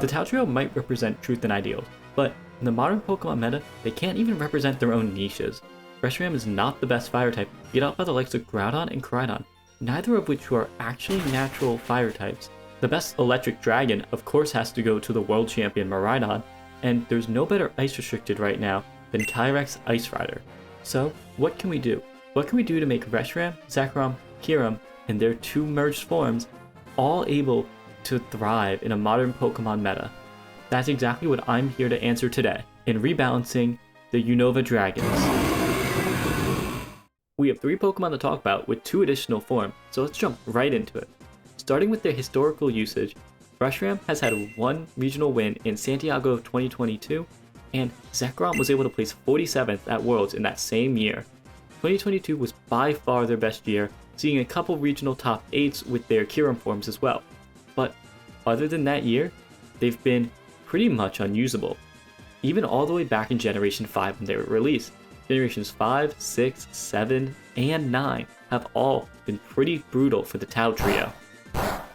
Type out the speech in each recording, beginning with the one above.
The Tao Trio might represent truth and ideals, but in the modern Pokemon meta, they can't even represent their own niches. Reshiram is not the best fire type, beat out by the likes of Groudon and Koraidon, neither of which are actually natural fire types. The best electric dragon, of course, has to go to the world champion MIraidon, and there's no better ice restricted right now than Kyurek's Ice Rider. So, what can we do? What can we do to make Reshiram, Zekrom, Kyurem, and their two merged forms all able to thrive in a modern Pokemon meta? That's exactly what I'm here to answer today in rebalancing the Unova Dragons. We have 3 Pokemon to talk about with 2 additional forms, so let's jump right into it. Starting with their historical usage, Reshiram has had 1 regional win in Santiago 2022, and Zekrom was able to place 47th at Worlds in that same year. 2022 was by far their best year, seeing a couple regional top 8s with their Kyurem forms as well. But other than that year, they've been pretty much unusable. Even all the way back in Generation 5 when they were released. Generations 5, 6, 7, and 9 have all been pretty brutal for the Tao Trio.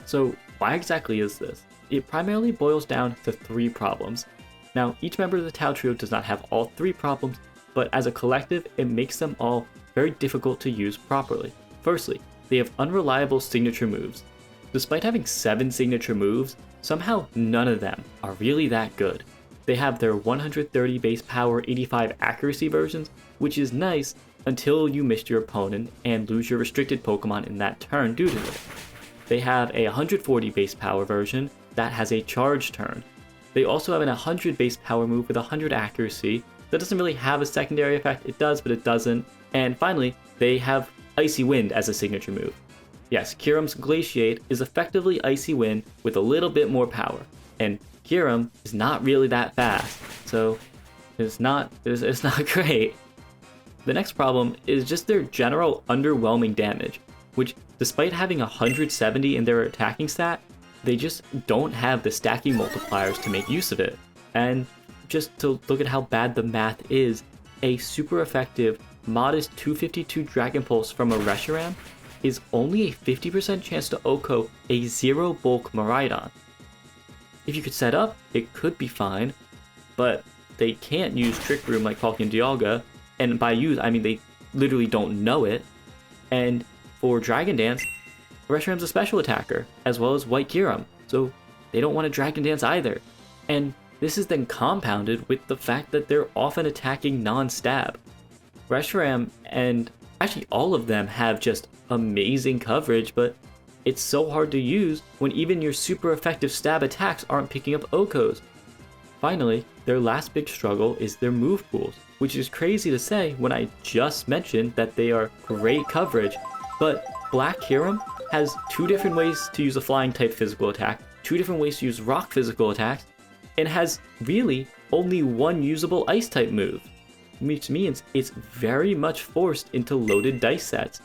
So why exactly is this? It primarily boils down to 3 problems. Now, each member of the Tao Trio does not have all 3 problems, but as a collective, it makes them all very difficult to use properly. Firstly, they have unreliable signature moves. Despite having 7 signature moves, somehow none of them are really that good. They have their 130 base power, 85 accuracy versions, which is nice until you miss your opponent and lose your restricted Pokemon in that turn due to it. They have a 140 base power version that has a charge turn. They also have an 100 base power move with 100 accuracy that doesn't really have a secondary effect. It does, but it doesn't. And finally, they have Icy Wind as a signature move. Yes, Kyurem's Glaciate is effectively Icy Wind with a little bit more power, and Kyurem is not really that fast, so it's not great. The next problem is just their general underwhelming damage, which despite having 170 in their attacking stat, they just don't have the stacking multipliers to make use of it. And just to look at how bad the math is, a super effective, modest 252 Dragon Pulse from a Reshiram is only a 50% chance to OHKO a 0 bulk MIraidon. If you could set up, it could be fine, but they can't use Trick Room like Palkia and Dialga, and by use, I mean they literally don't know it. And for Dragon Dance, Reshiram's a special attacker, as well as White-Kyurem, so they don't want to Dragon Dance either. And this is then compounded with the fact that they're often attacking non-stab. Reshiram and actually all of them have just amazing coverage, but it's so hard to use when even your super effective stab attacks aren't picking up OHKOs. Finally, their last big struggle is their move pools, which is crazy to say when I just mentioned that they are great coverage, but Black-Kyurem has 2 different ways to use a flying type physical attack, 2 different ways to use rock physical attacks, and has really only 1 usable ice type move, which means it's very much forced into loaded dice sets.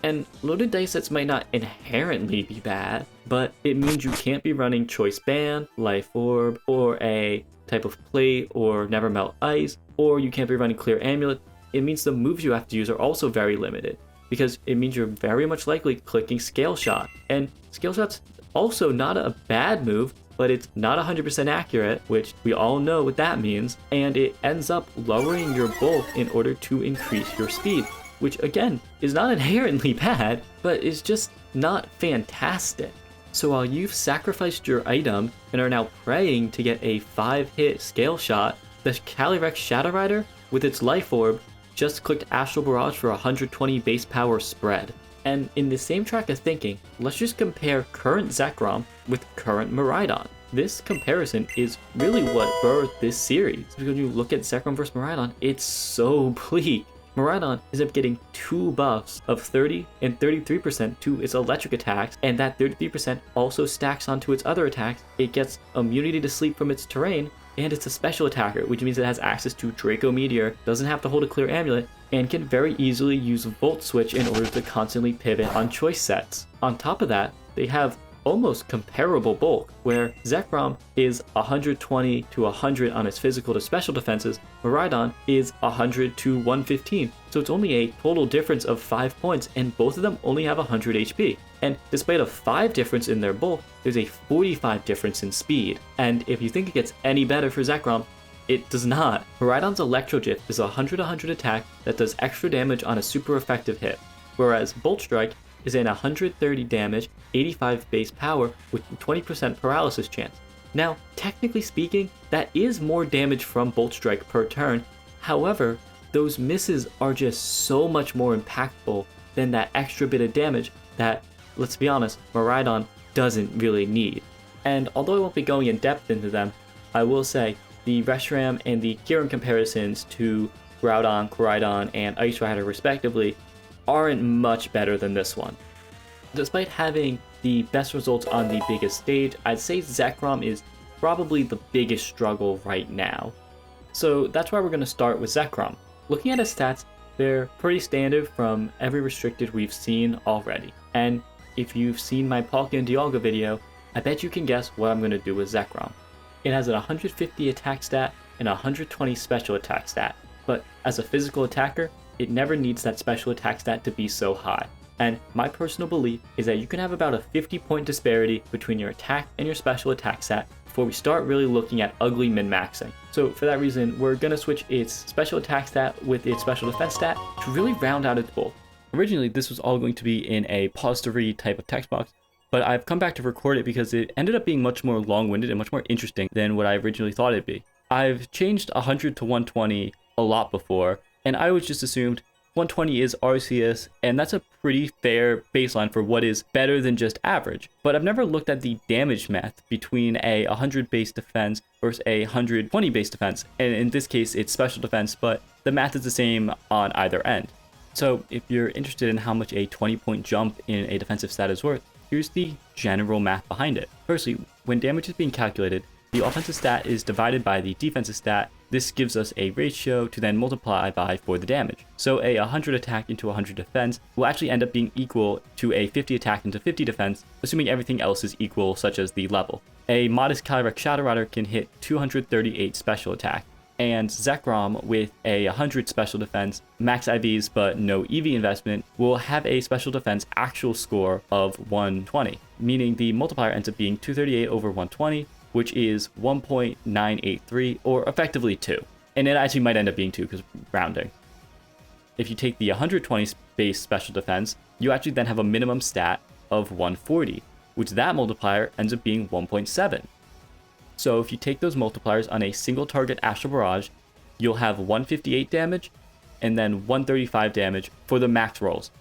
And loaded dice sets might not inherently be bad, but it means you can't be running Choice Band, Life Orb, or a type of Plate, or Never Melt Ice, or you can't be running Clear Amulet. It means the moves you have to use are also very limited, because it means you're very much likely clicking Scale Shot. And Scale Shot's also not a bad move, but it's not 100% accurate, which we all know what that means, and it ends up lowering your bulk in order to increase your speed, which again is not inherently bad, but is just not fantastic. So while you've sacrificed your item and are now praying to get a 5-hit Scale Shot, the Calyrex Shadow Rider with its Life Orb just clicked Astral Barrage for 120 base power spread. And in the same track of thinking, let's just compare current Zekrom with current MIraidon. This comparison is really what birthed this series. Because when you look at Zekrom vs MIraidon, it's so bleak. MIraidon ends up getting 2 buffs of 30 and 33% to its electric attacks, and that 33% also stacks onto its other attacks. It gets immunity to sleep from its terrain, and it's a special attacker, which means it has access to Draco Meteor, doesn't have to hold a Clear Amulet, and can very easily use Volt Switch in order to constantly pivot on choice sets. On top of that, they have almost comparable bulk, where Zekrom is 120 to 100 on its physical to special defenses, MIraidon is 100 to 115, so it's only a total difference of 5 points, and both of them only have 100 HP. And despite a 5 difference in their bulk, there's a 45 difference in speed. And if you think it gets any better for Zekrom, it does not. MIraidon's Electro Gif is a 100-100 attack that does extra damage on a super effective hit, whereas Bolt Strike is an 130 damage, 85 base power with 20% paralysis chance. Now, technically speaking, that is more damage from Bolt Strike per turn. However, those misses are just so much more impactful than that extra bit of damage that, let's be honest, MIraidon doesn't really need. And although I won't be going in depth into them, I will say the Reshiram and the Kyurem comparisons to Groudon, Koraidon, and Ice Rider respectively aren't much better than this one. Despite having the best results on the biggest stage, I'd say Zekrom is probably the biggest struggle right now. So that's why we're going to start with Zekrom. Looking at his stats, they're pretty standard from every restricted we've seen already. And if you've seen my Palkia and Dialga video, I bet you can guess what I'm going to do with Zekrom. It has an 150 attack stat and a 120 special attack stat, but as a physical attacker, it never needs that special attack stat to be so high. And my personal belief is that you can have about a 50-point disparity between your attack and your special attack stat before we start really looking at ugly min-maxing. So for that reason, we're going to switch its special attack stat with its special defense stat to really round out its bulk. Originally, this was all going to be in a pause to read type of text box, but I've come back to record it because it ended up being much more long-winded and much more interesting than what I originally thought it'd be. I've changed 100 to 120 a lot before, and I always just assumed 120 is Arceus, and that's a pretty fair baseline for what is better than just average. But I've never looked at the damage math between a 100 base defense versus a 120 base defense, and in this case it's special defense, but the math is the same on either end. So if you're interested in how much a 20-point jump in a defensive stat is worth, here's the general math behind it. Firstly, when damage is being calculated, the offensive stat is divided by the defensive stat. This gives us a ratio to then multiply by for the damage. So a 100 attack into 100 defense will actually end up being equal to a 50 attack into 50 defense, assuming everything else is equal, such as the level. A modest Kyurem Shadow Rider can hit 238 special attack, and Zekrom with a 100 special defense, max IVs but no EV investment, will have a special defense actual score of 120, meaning the multiplier ends up being 238 over 120, which is 1.983, or effectively 2. And it actually might end up being 2 because rounding. If you take the 120 base special defense, you actually then have a minimum stat of 140, which that multiplier ends up being 1.7. So if you take those multipliers on a single target Astral Barrage, you'll have 158 damage and then 135 damage for the max rolls,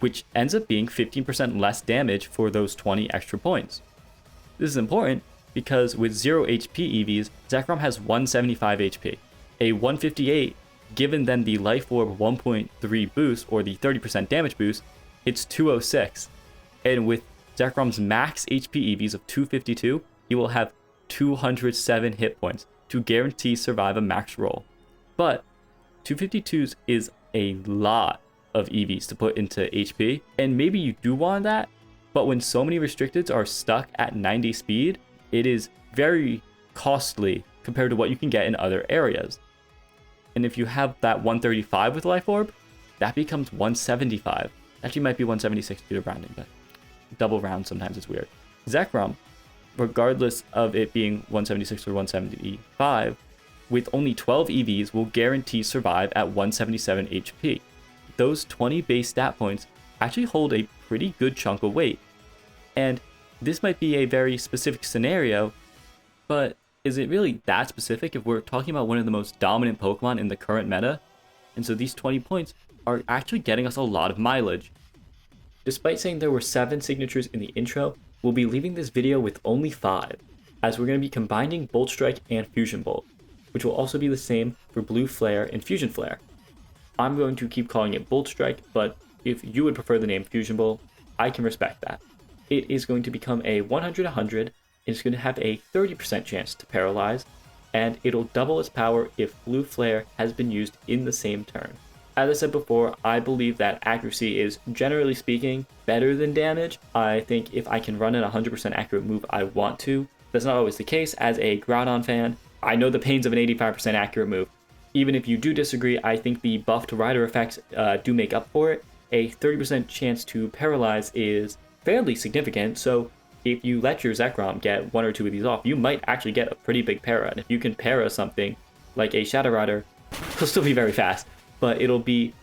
which ends up being 15% less damage for those 20 extra points. This is important because with 0 HP EVs, Zekrom has 175 HP. A 158, given then the Life Orb 1.3 boost, or the 30% damage boost, it's 206. And with Zekrom's max HP EVs of 252, he will have 207 hit points to guarantee survive a max roll. But 252s is a lot of EVs to put into HP, and maybe you do want that, but when so many restricteds are stuck at 90 speed, it is very costly compared to what you can get in other areas. And if you have that 135 with Life Orb, that becomes 175. Actually might be 176 due to rounding, but double round sometimes it's weird. Zekrom, regardless of it being 176 or 175, with only 12 EVs will guarantee survive at 177 HP. Those 20 base stat points actually hold a pretty good chunk of weight. And this might be a very specific scenario, but is it really that specific if we're talking about one of the most dominant Pokemon in the current meta? And so these 20 points are actually getting us a lot of mileage. Despite saying there were 7 signatures in the intro, we'll be leaving this video with only 5, as we're going to be combining Bolt Strike and Fusion Bolt, which will also be the same for Blue Flare and Fusion Flare. I'm going to keep calling it Bolt Strike, but if you would prefer the name Fusion Bolt, I can respect that. It is going to become a 100-100, and it's going to have a 30% chance to paralyze, and it'll double its power if Blue Flare has been used in the same turn. As I said before, I believe that accuracy is, generally speaking, better than damage. I think if I can run an 100% accurate move, I want to. That's not always the case. As a Groudon fan, I know the pains of an 85% accurate move. Even if you do disagree, I think the buff to rider effects do make up for it. A 30% chance to paralyze is fairly significant, so if you let your Zekrom get 1 or 2 of these off, you might actually get a pretty big para. And if you can para something like a Shadow Rider, it'll still be very fast, but it'll be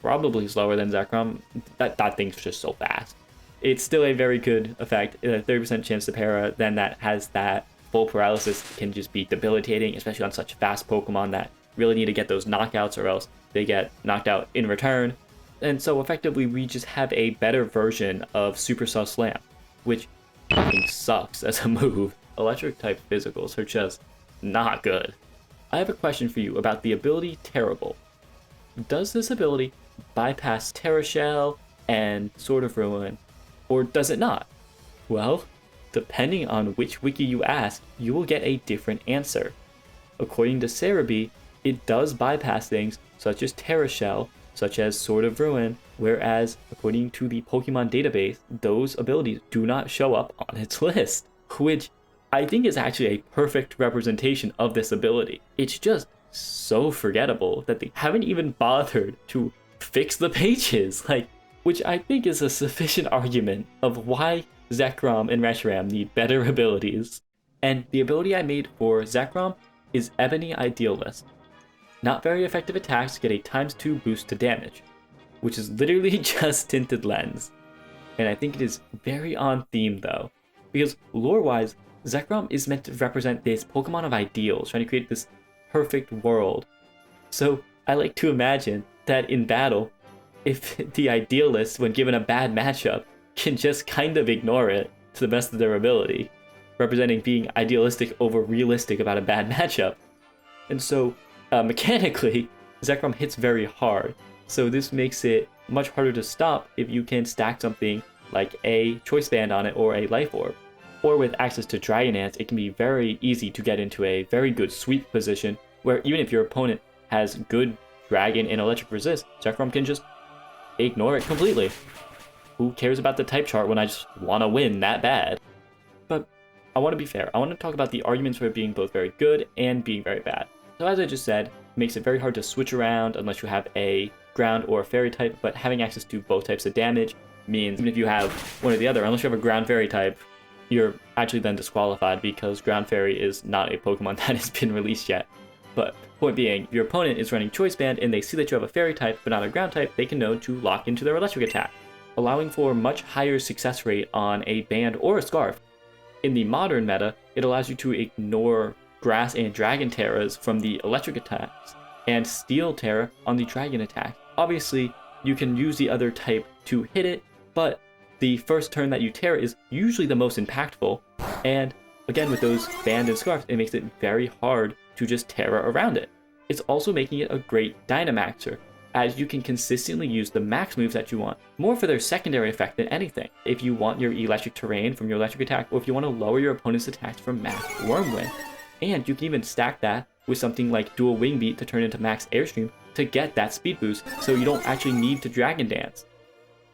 probably slower than Zekrom. That thing's just so fast. It's still a very good effect, a 30% chance to para, then that has that full paralysis can just be debilitating, especially on such fast Pokemon that really need to get those knockouts or else they get knocked out in return. And so effectively we just have a better version of Supercell Slam, which fucking sucks as a move. Electric type physicals are just not good. I have a question for you about the ability Terrible. Does this ability bypass Terra Shell and Sword of Ruin, or does it not? Well, depending on which wiki you ask, you will get a different answer. According to Cerebi, it does bypass things such as Terra Shell, such as Sword of Ruin, whereas according to the Pokemon database, those abilities do not show up on its list, which I think is actually a perfect representation of this ability. It's just so forgettable that they haven't even bothered to fix the pages, which I think is a sufficient argument of why Zekrom and Reshiram need better abilities. And the ability I made for Zekrom is Ebony Idealist. Not very effective attacks get a ×2 boost to damage, which is literally just Tinted Lens. And I think it is very on theme though, because lore-wise, Zekrom is meant to represent this Pokemon of ideals, trying to create this perfect world. So I like to imagine that in battle, if the Idealist, when given a bad matchup, can just kind of ignore it to the best of their ability, representing being idealistic over realistic about a bad matchup. And so mechanically, Zekrom hits very hard, so this makes it much harder to stop if you can stack something like a Choice Band on it or a Life Orb. Or with access to Dragon Dance, it can be very easy to get into a very good sweep position, where even if your opponent has good Dragon and Electric Resist, Zekrom can just ignore it completely. Who cares about the type chart when I just want to win that bad? But I want to be fair. I want to talk about the arguments for it being both very good and being very bad. So as I just said, it makes it very hard to switch around unless you have a ground or a fairy type, but having access to both types of damage means even if you have one or the other, unless you have a ground fairy type, you're actually then disqualified because ground fairy is not a Pokemon that has been released yet. But point being, if your opponent is running Choice Band and they see that you have a fairy type but not a ground type, they can know to lock into their electric attack, allowing for much higher success rate on a band or a scarf. In the modern meta, it allows you to ignore grass and dragon terras from the electric attacks and steel terra on the dragon attack. Obviously, you can use the other type to hit it, but the first turn that you terra is usually the most impactful, and again with those band and scarf, it makes it very hard to just terra around it. It's also making it a great Dynamaxer, as you can consistently use the max moves that you want, more for their secondary effect than anything. If you want your electric terrain from your electric attack, or if you want to lower your opponent's attacks from max Wormwind. And you can even stack that with something like Dual Wing Beat to turn into max Airstream to get that speed boost, so you don't actually need to Dragon Dance.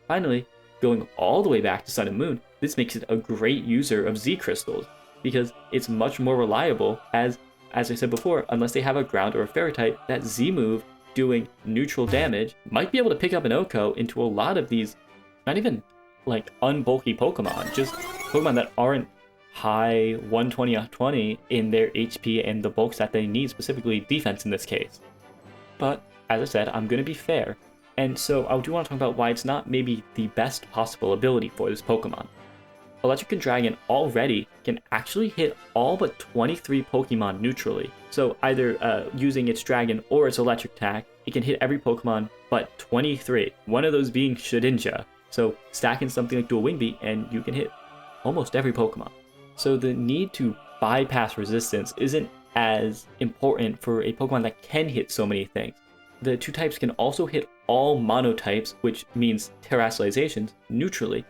Finally, going all the way back to Sun and Moon, this makes it a great user of Z Crystals, because it's much more reliable as I said before, unless they have a ground or a fairy type, that Z move doing neutral damage might be able to pick up an Oko into a lot of these, not even like unbulky Pokemon, just Pokemon that aren't high 120 in their HP and the bulks that they need, specifically defense in this case. But as I said, I'm going to be fair, and so I do want to talk about why it's not maybe the best possible ability for this Pokemon. Electric and Dragon already can actually hit all but 23 Pokemon neutrally, so either using its Dragon or its Electric attack, it can hit every Pokemon but 23, one of those being Shedinja. So stacking something like Dual Wing Beat and you can hit almost every Pokemon. So the need to bypass resistance isn't as important for a Pokemon that can hit so many things. The two types can also hit all monotypes, which means terrestrializations, neutrally.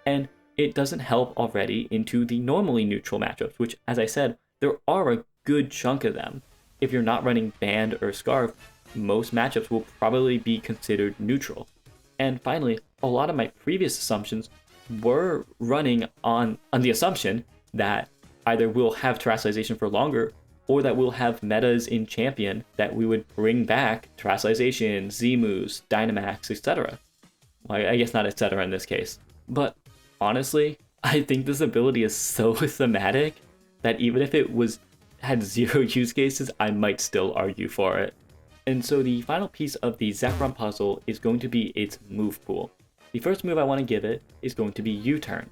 And it doesn't help already into the normally neutral matchups, which, as I said, there are a good chunk of them. If you're not running Band or Scarf, most matchups will probably be considered neutral. And finally, a lot of my previous assumptions were running on the assumption that either we'll have terrestrialization for longer, or that we'll have metas in Champion that we would bring back terrestrialization, Z moves, Dynamax, etc. Well, I guess not etc. in this case. But honestly, I think this ability is so thematic that even if it had 0 use cases, I might still argue for it. And so the final piece of the Zekrom puzzle is going to be its move pool. The first move I want to give it is going to be U-turn.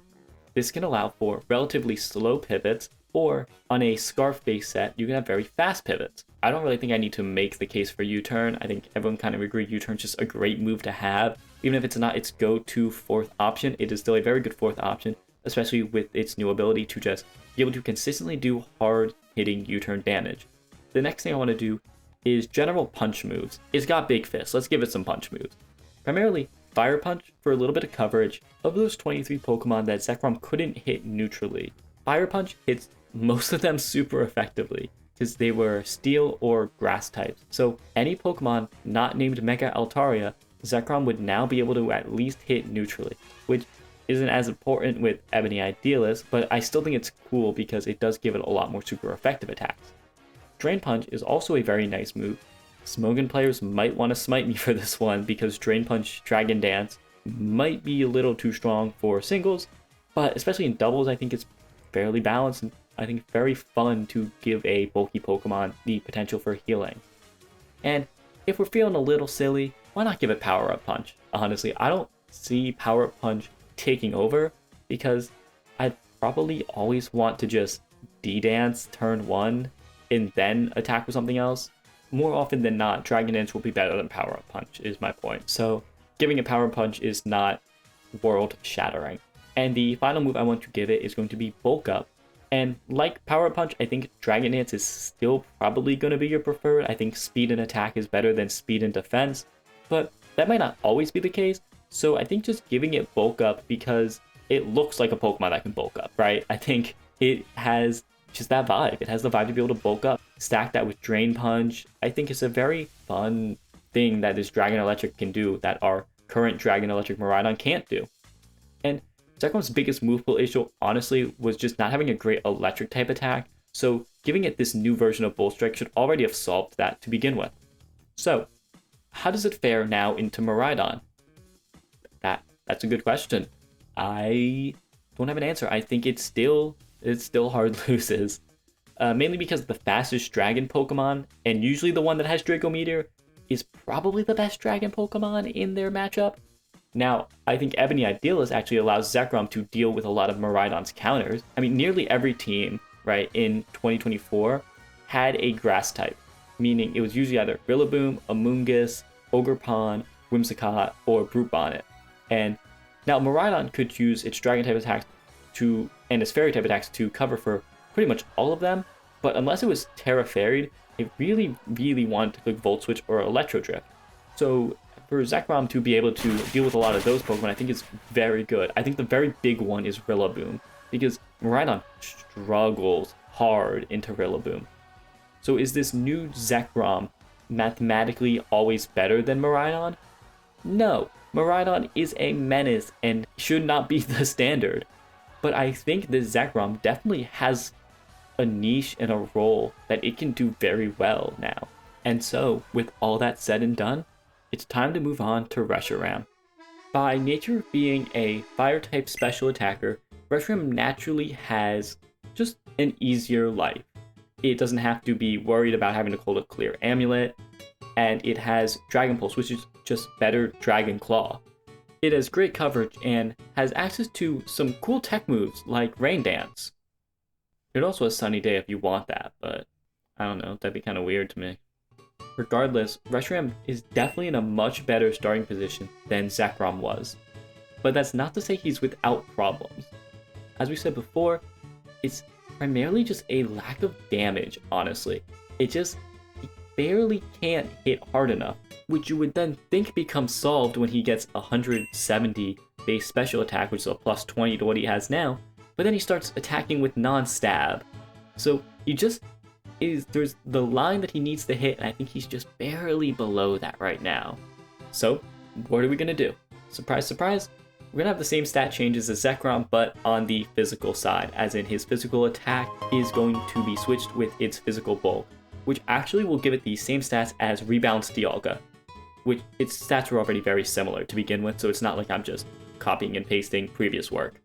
This can allow for relatively slow pivots, or on a Scarf-based set, you can have very fast pivots. I don't really think I need to make the case for U-turn. I think everyone kind of agree U-turn is just a great move to have. Even if it's not its go-to 4th option, it is still a very good 4th option, especially with its new ability to just be able to consistently do hard-hitting U-turn damage. The next thing I want to do is general punch moves. It's got big fists. Let's give it some punch moves. Primarily, Fire Punch for a little bit of coverage. Of those 23 Pokemon that Zekrom couldn't hit neutrally, Fire Punch hits most of them super effectively because they were Steel or Grass types. So any Pokemon not named Mega Altaria, Zekrom would now be able to at least hit neutrally, which isn't as important with Ebony Idealist, but I still think it's cool because it does give it a lot more super effective attacks. Drain Punch is also a very nice move. Smogon players might want to smite me for this one because Drain Punch Dragon Dance might be a little too strong for singles, but especially in doubles I think it's fairly balanced and I think very fun to give a bulky Pokemon the potential for healing. And if we're feeling a little silly, why not give it Power Up Punch? Honestly, I don't see Power Up Punch taking over because I'd probably always want to just D-Dance turn 1 and then attack with something else. More often than not, Dragon Dance will be better than Power Up Punch is my point. So giving a Power Up Punch is not world shattering. And the final move I want to give it is going to be Bulk Up. And like Power Up Punch, I think Dragon Dance is still probably going to be your preferred. I think speed and attack is better than speed and defense, but that might not always be the case. So I think just giving it Bulk Up because it looks like a Pokemon that can bulk up, right? I think it has just that vibe. It has the vibe to be able to bulk up. Stack that with Drain Punch. I think it's a very fun thing that this Dragon Electric can do that our current Dragon Electric MIraidon can't do. And Zekrom's biggest move pool issue, honestly, was just not having a great electric type attack, so giving it this new version of Bull Strike should already have solved that to begin with. So, how does it fare now into MIraidon? That's a good question. I don't have an answer. I think it still hard loses. Mainly because the fastest dragon Pokemon, and usually the one that has Draco Meteor, is probably the best dragon Pokemon in their matchup. Now, I think Ebony Idealist actually allows Zekrom to deal with a lot of Miraidon's counters. I mean, nearly every team, right, in 2024 had a grass type, meaning it was usually either Rillaboom, Amoonguss, Ogerpon, Whimsicott, or Brute Bonnet. And now Miraidon could use its dragon type attacks and its fairy type attacks to cover for pretty much all of them, but unless it was Terra Fairyed, it really, really wanted to click Volt Switch or Electro Drift. So for Zekrom to be able to deal with a lot of those Pokemon, I think is very good. I think the very big one is Rillaboom, because Miraidon struggles hard into Rillaboom. So is this new Zekrom mathematically always better than Miraidon? No, Miraidon is a menace and should not be the standard. But I think this Zekrom definitely has a niche and a role that it can do very well now. And so, with all that said and done, it's time to move on to Reshiram. By nature of being a fire-type special attacker, Reshiram naturally has just an easier life. It doesn't have to be worried about having to hold a clear amulet, and it has Dragon Pulse, which is just better Dragon Claw. It has great coverage and has access to some cool tech moves like Rain Dance. It also has Sunny Day if you want that, but I don't know, that'd be kind of weird to me. Regardless, Reshiram is definitely in a much better starting position than Zekrom was. But that's not to say he's without problems. As we said before, it's primarily just a lack of damage, honestly. He barely can't hit hard enough, which you would then think becomes solved when he gets 170 base special attack, which is a plus 20 to what he has now, but then he starts attacking with non-stab. So there's the line that he needs to hit, and I think he's just barely below that right now. So, what are we gonna do? Surprise, surprise, we're gonna have the same stat changes as Zekrom, but on the physical side, as in his physical attack is going to be switched with its physical bulk, which actually will give it the same stats as Rebalanced Dialga, which its stats were already very similar to begin with, so it's not like I'm just copying and pasting previous work.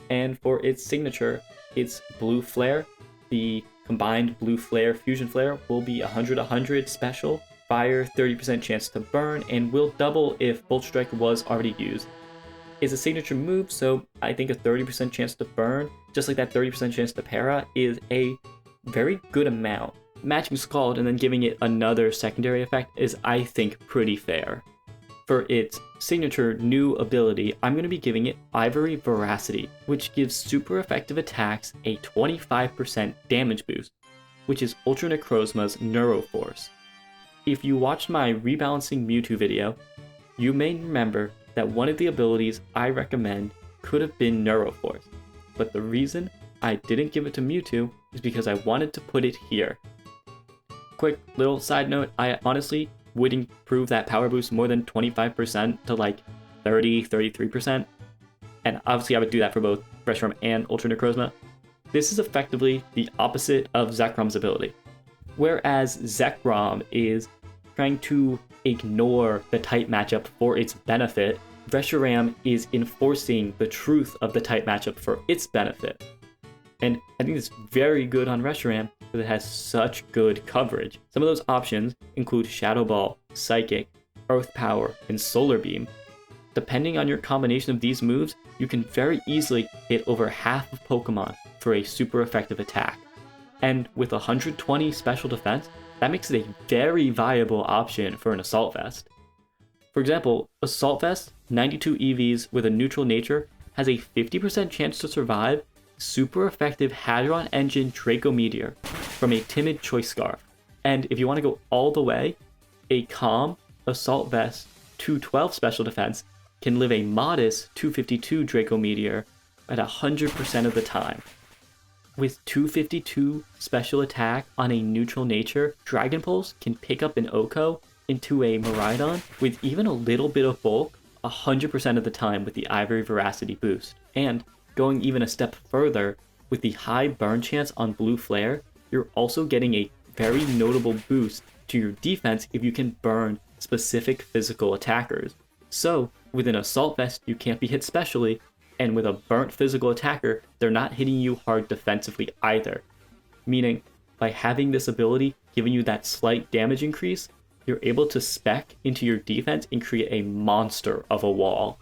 And for its signature, its Blue Flare. The combined Blue Flare Fusion Flare will be 100-100 special, fire 30% chance to burn, and will double if Bolt Strike was already used. It's a signature move, so I think a 30% chance to burn, just like that 30% chance to para, is a very good amount. Matching Scald and then giving it another secondary effect is, I think, pretty fair. For its signature new ability, I'm going to be giving it Ivory Veracity, which gives super effective attacks a 25% damage boost, which is Ultra Necrozma's Neuroforce. If you watched my Rebalancing Mewtwo video, you may remember that one of the abilities I recommend could have been Neuroforce, but the reason I didn't give it to Mewtwo is because I wanted to put it here. Quick little side note, I honestly would improve that power boost more than 25% to like 30-33%, and obviously I would do that for both Reshiram and Ultra Necrozma. This is effectively the opposite of Zekrom's ability. Whereas Zekrom is trying to ignore the type matchup for its benefit, Reshiram is enforcing the truth of the type matchup for its benefit. And I think it's very good on Reshiram because it has such good coverage. Some of those options include Shadow Ball, Psychic, Earth Power, and Solar Beam. Depending on your combination of these moves, you can very easily hit over half of Pokemon for a super effective attack. And with 120 special defense, that makes it a very viable option for an Assault Vest. For example, Assault Vest, 92 EVs with a neutral nature, has a 50% chance to survive super effective Hadron Engine Draco Meteor from a Timid Choice Scarf. And if you want to go all the way, a Calm Assault Vest 212 special defense can live a modest 252 Draco Meteor at 100% of the time. With 252 special attack on a neutral nature, Dragon Pulse can pick up an Oko into a MIraidon with even a little bit of bulk 100% of the time with the Ivory Veracity boost. And going even a step further, with the high burn chance on Blue Flare, you're also getting a very notable boost to your defense if you can burn specific physical attackers. So, with an Assault Vest, you can't be hit specially, and with a burnt physical attacker, they're not hitting you hard defensively either. Meaning, by having this ability giving you that slight damage increase, you're able to spec into your defense and create a monster of a wall.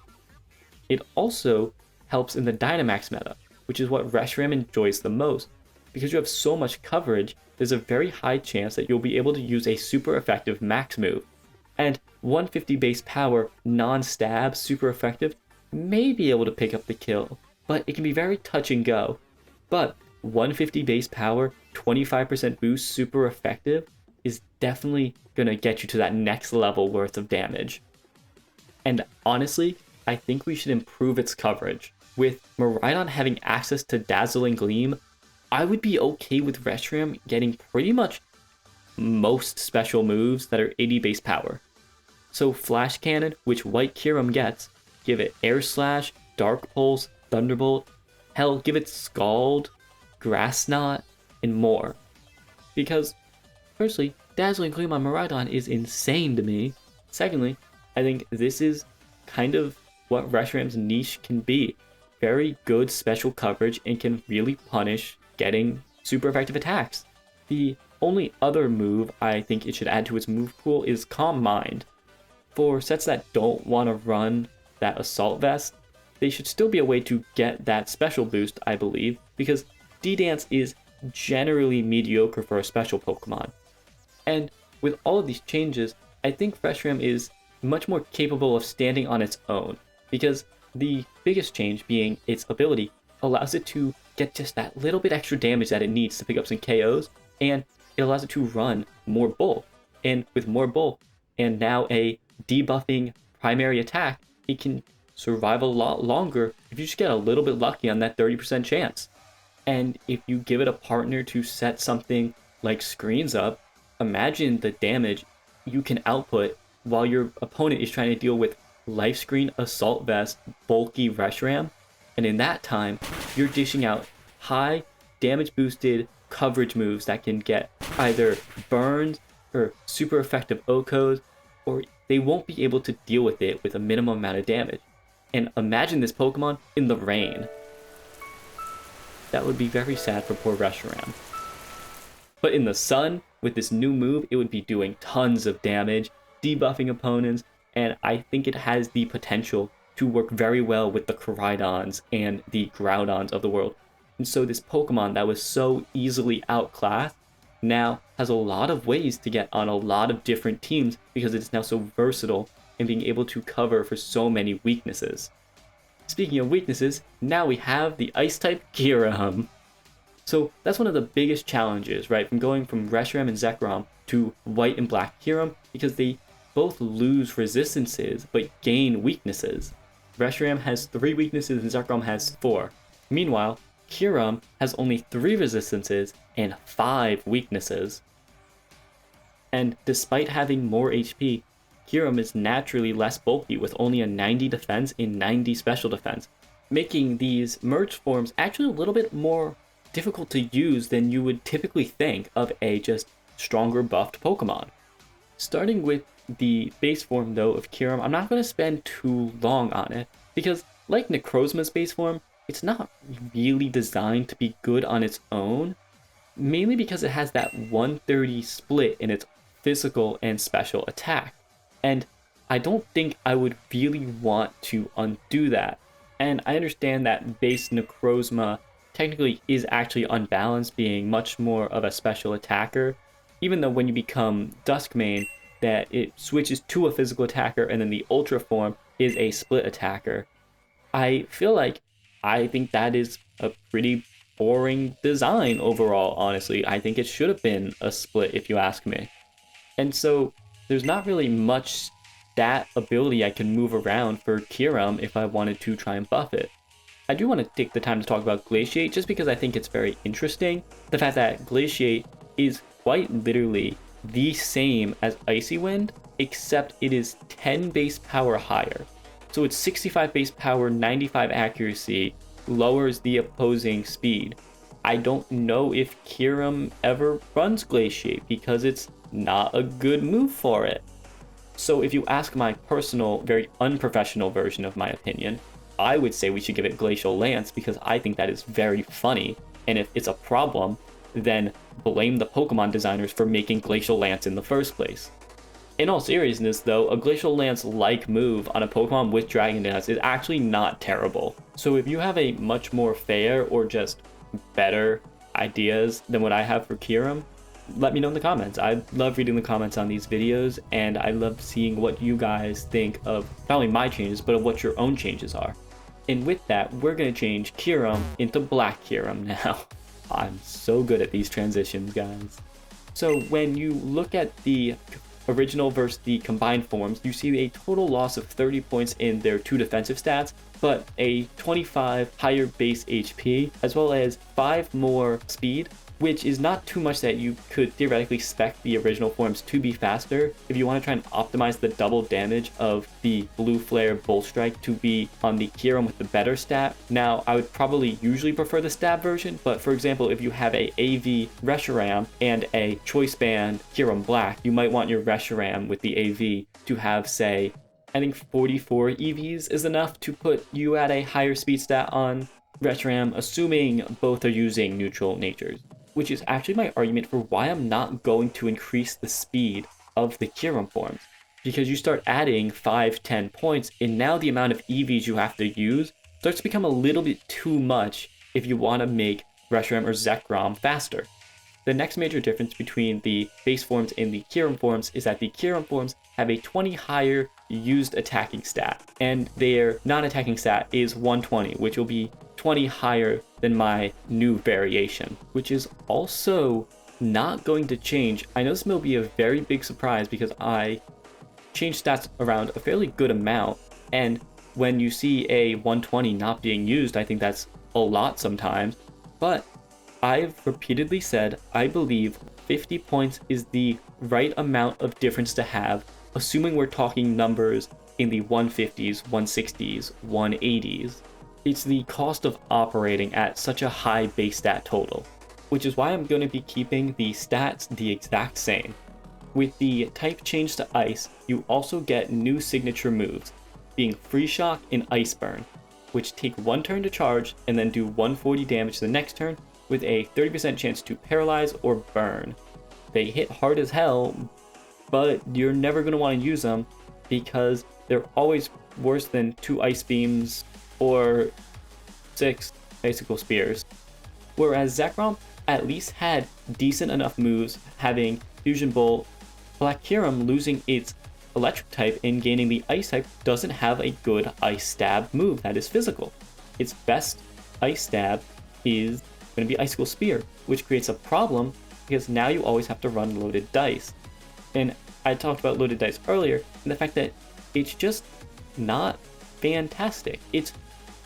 It also helps in the Dynamax meta, which is what Reshiram enjoys the most. Because you have so much coverage, there's a very high chance that you'll be able to use a super effective max move. And 150 base power, non-stab, super effective, may be able to pick up the kill, but it can be very touch and go. But 150 base power, 25% boost, super effective, is definitely going to get you to that next level worth of damage. And honestly, I think we should improve its coverage. With MIraidon having access to Dazzling Gleam, I would be okay with Reshiram getting pretty much most special moves that are 80 base power. So Flash Cannon, which White-Kyurem gets, give it Air Slash, Dark Pulse, Thunderbolt, hell, give it Scald, Grass Knot, and more. Because, firstly, Dazzling Gleam on MIraidon is insane to me. Secondly, I think this is kind of what Reshiram's niche can be. Very good special coverage and can really punish getting super effective attacks. The only other move I think it should add to its move pool is Calm Mind. For sets that don't want to run that Assault Vest, they should still be a way to get that special boost, I believe, because D-Dance is generally mediocre for a special Pokemon. And with all of these changes, I think Reshiram is much more capable of standing on its own, because the biggest change being its ability allows it to get just that little bit extra damage that it needs to pick up some KOs, and it allows it to run more bulk. And with more bulk, and now a debuffing primary attack, it can survive a lot longer if you just get a little bit lucky on that 30% chance. And if you give it a partner to set something like screens up, imagine the damage you can output while your opponent is trying to deal with Life Screen, Assault Vest, bulky Reshiram, and in that time, you're dishing out high damage boosted coverage moves that can get either burns or super effective Okos, or they won't be able to deal with it with a minimum amount of damage. And imagine this Pokemon in the rain. that would be very sad for poor Reshiram. But in the sun, with this new move, it would be doing tons of damage, debuffing opponents, and I think it has the potential to work very well with the MIraidons and the Groudons of the world. And so this Pokemon that was so easily outclassed now has a lot of ways to get on a lot of different teams because it's now so versatile and being able to cover for so many weaknesses. Speaking of weaknesses, now we have the Ice-type Kyurem. So that's one of the biggest challenges, right? From going from Reshiram and Zekrom to White and Black-Kyurem, because they both lose resistances but gain weaknesses. Reshiram has 3 weaknesses and Zekrom has 4. Meanwhile, Kyurem has only 3 resistances and 5 weaknesses. And despite having more HP, Kyurem is naturally less bulky with only a 90 defense and 90 special defense, making these merged forms actually a little bit more difficult to use than you would typically think of a just stronger buffed Pokemon. Starting with the base form though of Kyurem, I'm not going to spend too long on it because like Necrozma's base form, it's not really designed to be good on its own, mainly because it has that 130 split in its physical and special attack. And I don't think I would really want to undo that. And I understand that base Necrozma technically is actually unbalanced, being much more of a special attacker, even though when you become Duskmane, that it switches to a physical attacker and then the Ultra form is a split attacker. I feel like I think that is a pretty boring design overall, honestly. I think it should have been a split if you ask me. And so there's not really much stat ability I can move around for Kyurem if I wanted to try and buff it. I do want to take the time to talk about Glaciate just because I think it's very interesting. The fact that Glaciate is quite literally the same as Icy Wind, except it is 10 base power higher. So it's 65 base power, 95 accuracy, lowers the opposing speed. I don't know if Kyurem ever runs Glaciate because it's not a good move for it. So if you ask my personal, very unprofessional version of my opinion, I would say we should give it Glacial Lance because I think that is very funny. And if it's a problem, then blame the Pokemon designers for making Glacial Lance in the first place. In all seriousness though, a Glacial Lance-like move on a Pokemon with Dragon Dance is actually not terrible. So if you have a much more fair or just better ideas than what I have for Kyurem, let me know in the comments. I love reading the comments on these videos, and I love seeing what you guys think of not only my changes, but of what your own changes are. And with that, we're going to change Kyurem into Black-Kyurem now. I'm so good at these transitions, guys. So when you look at the original versus the combined forms, you see a total loss of 30 points in their 2 defensive stats, but a 25 higher base HP, as well as 5 more speed, which is not too much that you could theoretically spec the original forms to be faster if you want to try and optimize the double damage of the Blue Flare Bull Strike to be on the Kyurem with the better stat. Now, I would probably usually prefer the stab version, but for example, if you have a AV Reshiram and a Choice Band Kyurem Black, you might want your Reshiram with the AV to have, say, I think 44 EVs is enough to put you at a higher speed stat on Reshiram, assuming both are using neutral natures. Which is actually my argument for why I'm not going to increase the speed of the Kyurem forms. Because you start adding 5-10 points, and now the amount of EVs you have to use starts to become a little bit too much if you want to make Reshiram or Zekrom faster. The next major difference between the base forms and the Kyurem forms is that the Kyurem forms have a 20 higher used attacking stat, and their non-attacking stat is 120, which will be 20 higher than my new variation, which is also not going to change. I know this will be a very big surprise because I changed stats around a fairly good amount, and when you see a 120 not being used, I think that's a lot sometimes, but I've repeatedly said I believe 50 points is the right amount of difference to have, assuming we're talking numbers in the 150s, 160s, 180s. It's the cost of operating at such a high base stat total, which is why I'm going to be keeping the stats the exact same. With the type change to Ice, you also get new signature moves, being Free Shock and Ice Burn. which take 1 turn to charge and then do 140 damage the next turn with a 30% chance to paralyze or burn. They hit hard as hell, but you're never going to want to use them because they're always worse than 2 ice beams or 6 icicle spears. Whereas Zekrom at least had decent enough moves, having Fusion Bolt. Black-Kyurem losing its electric type and gaining the ice type doesn't have a good ice stab move that is physical. Its best ice stab is going to be Icicle Spear, which creates a problem because now you always have to run loaded dice. And I talked about loaded dice earlier, and the fact that it's just not fantastic. It's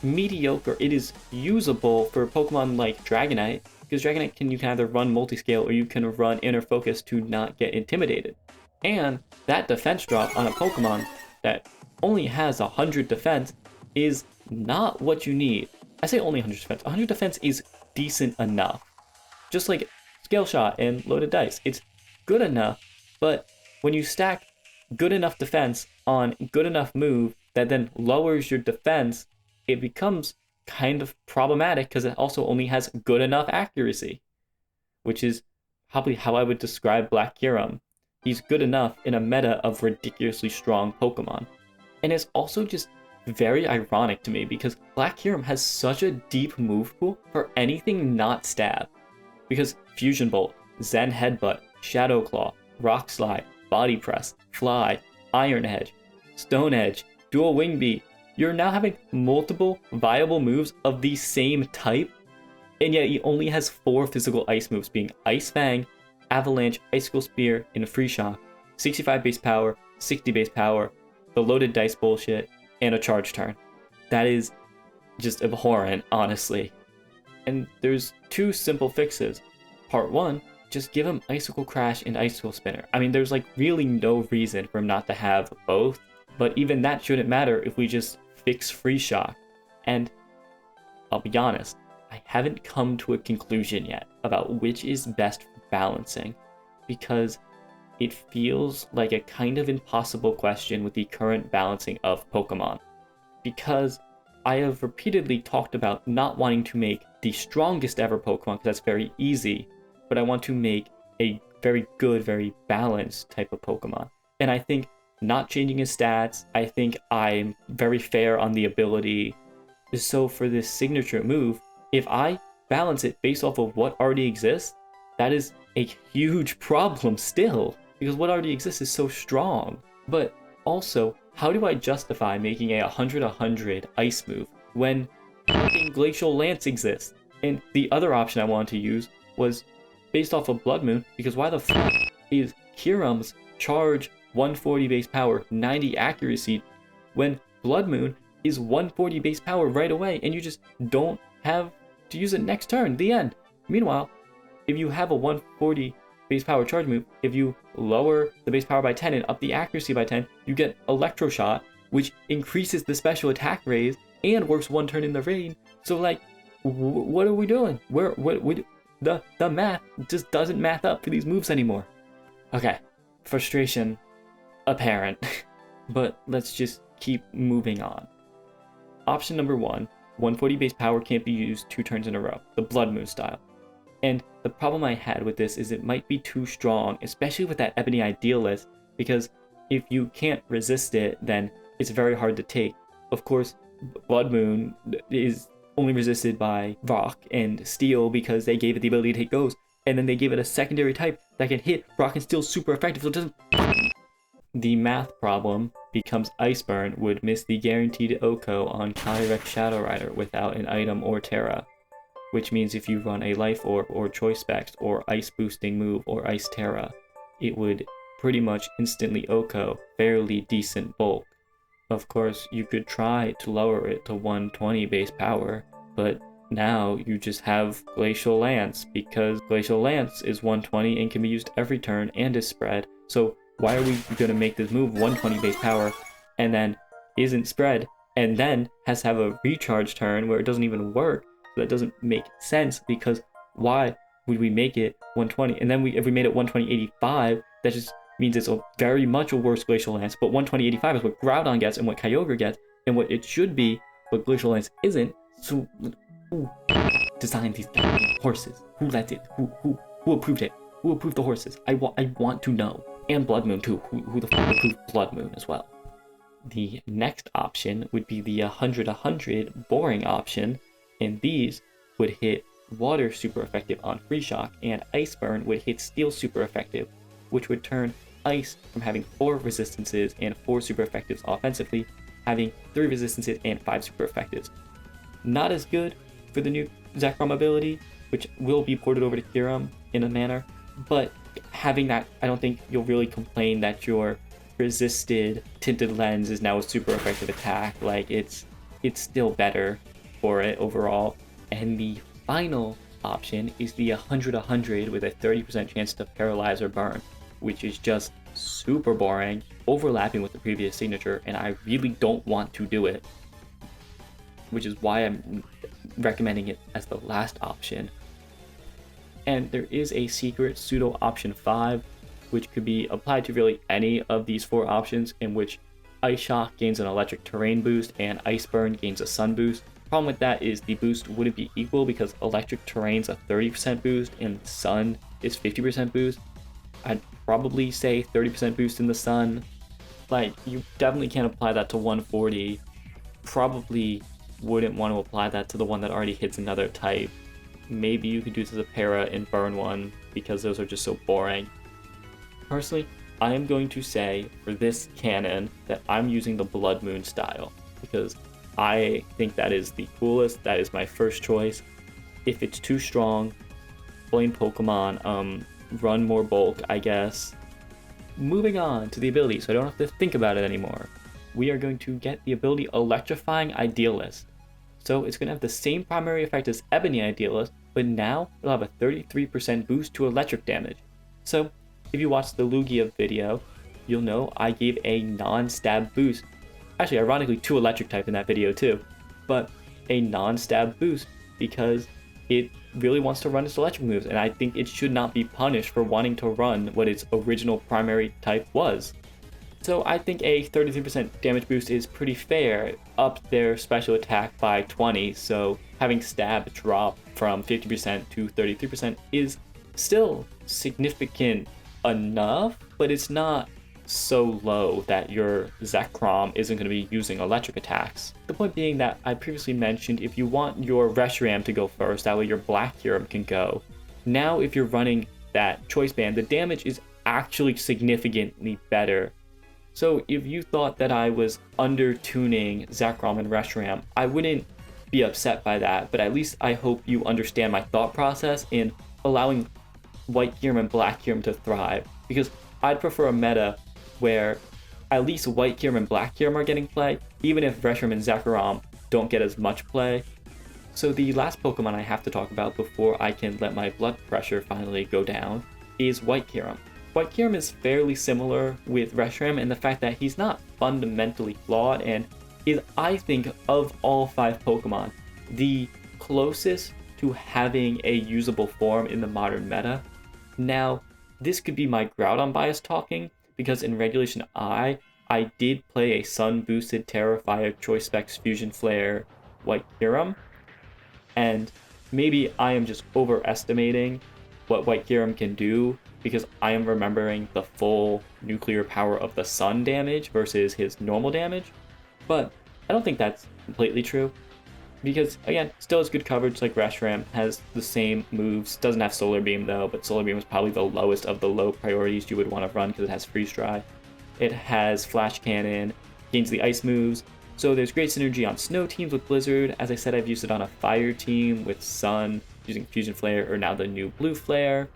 mediocre. It is usable for Pokemon like Dragonite, because Dragonite you can either run multi-scale or you can run inner focus to not get intimidated. And that defense drop on a Pokemon that only has 100 defense is not what you need. I say only 100 defense. 100 defense is decent enough. Just like Scale Shot and Loaded Dice. It's good enough, but when you stack good enough defense on good enough move that then lowers your defense, it becomes kind of problematic because it also only has good enough accuracy, which is probably how I would describe Black-Kyurem. He's good enough in a meta of ridiculously strong Pokemon. And it's also just very ironic to me because Black-Kyurem has such a deep move pool for anything not stab. Because Fusion Bolt, Zen Headbutt, Shadow Claw, Rock Slide, Body Press, Fly, Iron Edge, Stone Edge, Dual Wing Beat, you're now having multiple viable moves of the same type, and yet he only has 4 physical ice moves, being Ice Fang, Avalanche, Icicle Spear, and Free Shock, 65 base power, 60 base power, the loaded dice bullshit, and a charge turn. That is just abhorrent, honestly. And there's 2 simple fixes. Part 1, just give him Icicle Crash and Icicle Spinner. I mean, there's like really no reason for him not to have both, but even that shouldn't matter if we just fix Free Shock. And I'll be honest, I haven't come to a conclusion yet about which is best for balancing, because it feels like a kind of impossible question with the current balancing of Pokemon. Because I have repeatedly talked about not wanting to make the strongest ever Pokemon, because that's very easy, but I want to make a very good, very balanced type of Pokemon. And I think not changing his stats, I think I'm very fair on the ability. So for this signature move, if I balance it based off of what already exists, that is a huge problem still, because what already exists is so strong. But also, how do I justify making a 100-100 ice move when fucking Glacial Lance exists? And the other option I wanted to use was based off of Blood Moon, because why the fuck is Kyurem's charge 140 base power, 90 accuracy, when Blood Moon is 140 base power right away, and you just don't have to use it next turn, the end. Meanwhile, if you have a 140 base power charge move, if you lower the base power by 10 and up the accuracy by 10, you get Electro Shot, which increases the special attack raise and works 1 turn in the rain. So like, what are we doing? The math just doesn't math up for these moves anymore. Okay, frustration apparent, but let's just keep moving on. Option number 1, 140 base power can't be used 2 turns in a row, the Blood Moon style. And the problem I had with this is it might be too strong, especially with that Ebony Idealist, because if you can't resist it, then it's very hard to take. Of course, Blood Moon is only resisted by Rock and Steel because they gave it the ability to hit Ghost, and then they gave it a secondary type that can hit Rock and Steel super effective, so it doesn't. The math problem becomes Ice Burn would miss the guaranteed OHKO on Calyrex Shadow Rider without an item or Terra, which means if you run a Life Orb or Choice Specs or Ice Boosting move or Ice Terra, it would pretty much instantly OHKO fairly decent bulk. Of course, you could try to lower it to 120 base power, but now you just have Glacial Lance, because Glacial Lance is 120 and can be used every turn and is spread, so why are we going to make this move 120 base power and then isn't spread and then has to have a recharge turn where it doesn't even work? So that doesn't make sense, because why would we make it 120? And then if we made it 120-85, that just means it's a very much a worse Glacial Lance, but 120-85 is what Groudon gets and what Kyogre gets, and what it should be but Glacial Lance isn't. So who designed these horses? Who let it? Who approved it? Who approved the horses? I want to know. And Blood Moon too. Who the fuck approved Blood Moon as well? The next option would be the 100-100 boring option, and these would hit Water super effective on Free Shock, and Ice Burn would hit Steel super effective, which would turn Ice from having 4 resistances and 4 super effectives offensively, having 3 resistances and 5 super effectives. Not as good for the new Zekrom ability, which will be ported over to Kyurem in a manner, but having that, I don't think you'll really complain that your resisted Tinted Lens is now a super effective attack. Like, it's still better for it overall. And the final option is the 100-100 with a 30% chance to paralyze or burn, which is just super boring, overlapping with the previous signature, and I really don't want to do it, which is why I'm recommending it as the last option. And there is a secret pseudo option 5, which could be applied to really any of these 4 options, in which Ice Shock gains an electric terrain boost and Ice Burn gains a sun boost. Problem with that is the boost wouldn't be equal because electric terrain's a 30% boost and sun is 50% boost. I'd probably say 30% boost in the sun. Like, you definitely can't apply that to 140. Probably wouldn't want to apply that to the one that already hits another type. Maybe you could do to the para and burn one because those are just so boring. Personally, I am going to say for this canon that I'm using the Blood Moon style because I think that is the coolest. That is my first choice. If it's too strong, blame Pokemon, run more bulk, I guess. Moving on to the ability, so I don't have to think about it anymore. We are going to get the ability Electrifying Idealist. So it's going to have the same primary effect as Ebony Idealist, but now it'll have a 33% boost to electric damage. So if you watched the Lugia video, you'll know I gave a non-stab boost. Actually, ironically, 2 electric type in that video too, but a non-stab boost because it really wants to run its electric moves, and I think it should not be punished for wanting to run what its original primary type was. So I think a 33% damage boost is pretty fair, up their special attack by 20, so having stab drop from 50% to 33% is still significant enough, but it's not so low that your Zekrom isn't going to be using electric attacks. The point being that I previously mentioned if you want your Reshiram to go first, that way your Black-Kyurem can go. Now if you're running that choice band, the damage is actually significantly better. So if you thought that I was under-tuning Zekrom and Reshiram, I wouldn't be upset by that, but at least I hope you understand my thought process in allowing White-Kyurem and Black-Kyurem to thrive, because I'd prefer a meta where at least White-Kyurem and Black-Kyurem are getting play, even if Reshiram and Zekrom don't get as much play. So the last Pokemon I have to talk about before I can let my blood pressure finally go down is White-Kyurem. White-Kyurem is fairly similar with Reshiram in the fact that he's not fundamentally flawed and is, I think, of all 5 Pokemon, the closest to having a usable form in the modern meta. Now, this could be my Groudon bias talking, because in Regulation I did play a Sun-boosted Terrafire Choice Specs Fusion Flare White-Kyurem, and maybe I am just overestimating what White-Kyurem can do, because I am remembering the full nuclear power of the Sun damage versus his normal damage, but I don't think that's completely true. Because, again, still has good coverage like Reshiram, has the same moves, doesn't have Solar Beam though, but Solar Beam is probably the lowest of the low priorities you would want to run because it has Freeze Dry. It has Flash Cannon, gains the Ice moves, so there's great synergy on Snow teams with Blizzard. As I said, I've used it on a Fire team with Sun, using Fusion Flare, or now the new Blue Flare.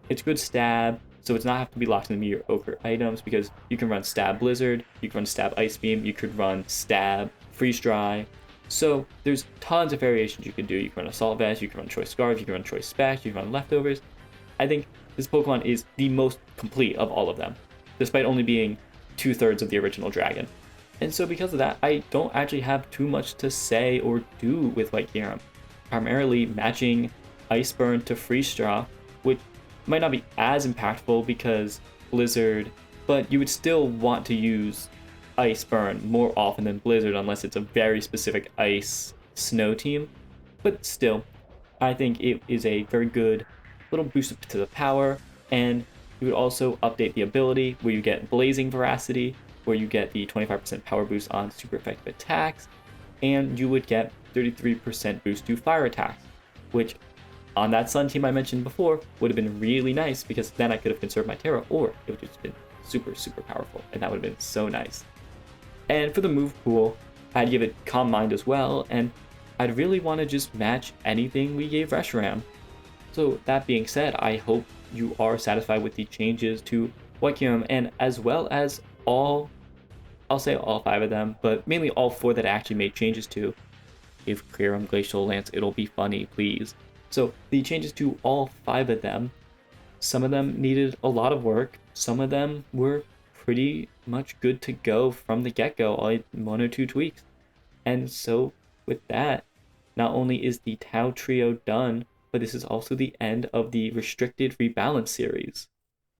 It's good stab, so it's not have to be locked in the mediocre items because you can run Stab Blizzard, you can run Stab Ice Beam, you could run Stab Freeze Dry. So there's tons of variations you can do. You can run Assault Vest, you can run Choice Scarf, you can run Choice Spec, you can run Leftovers. I think this Pokemon is the most complete of all of them, despite only being 2/3 of the original Dragon. And so because of that, I don't actually have too much to say or do with White-Kyurem. Primarily matching Ice Burn to Freeze Draw, which might not be as impactful because Blizzard, but you would still want to use Ice Burn more often than Blizzard unless it's a very specific Ice Snow team. But still, I think it is a very good little boost to the power, and you would also update the ability where you get Blazing Veracity, where you get the 25% power boost on super effective attacks, and you would get 33% boost to fire attacks, which on that Sun team I mentioned before would have been really nice because then I could have conserved my Terra, or it would have just been super, super powerful, and that would have been so nice. And for the move pool, I'd give it Calm Mind as well, and I'd really want to just match anything we gave Reshiram. So that being said, I hope you are satisfied with the changes to White-Kyurem, and as well as I'll say all 5 of them, but mainly all 4 that I actually made changes to. Give Kyurem Glacial Lance, it'll be funny, please. So the changes to all 5 of them, some of them needed a lot of work, some of them were pretty much good to go from the get-go, all 1 or 2 tweaks. And so with that, not only is the Tau Trio done, but this is also the end of the Restricted Rebalance series.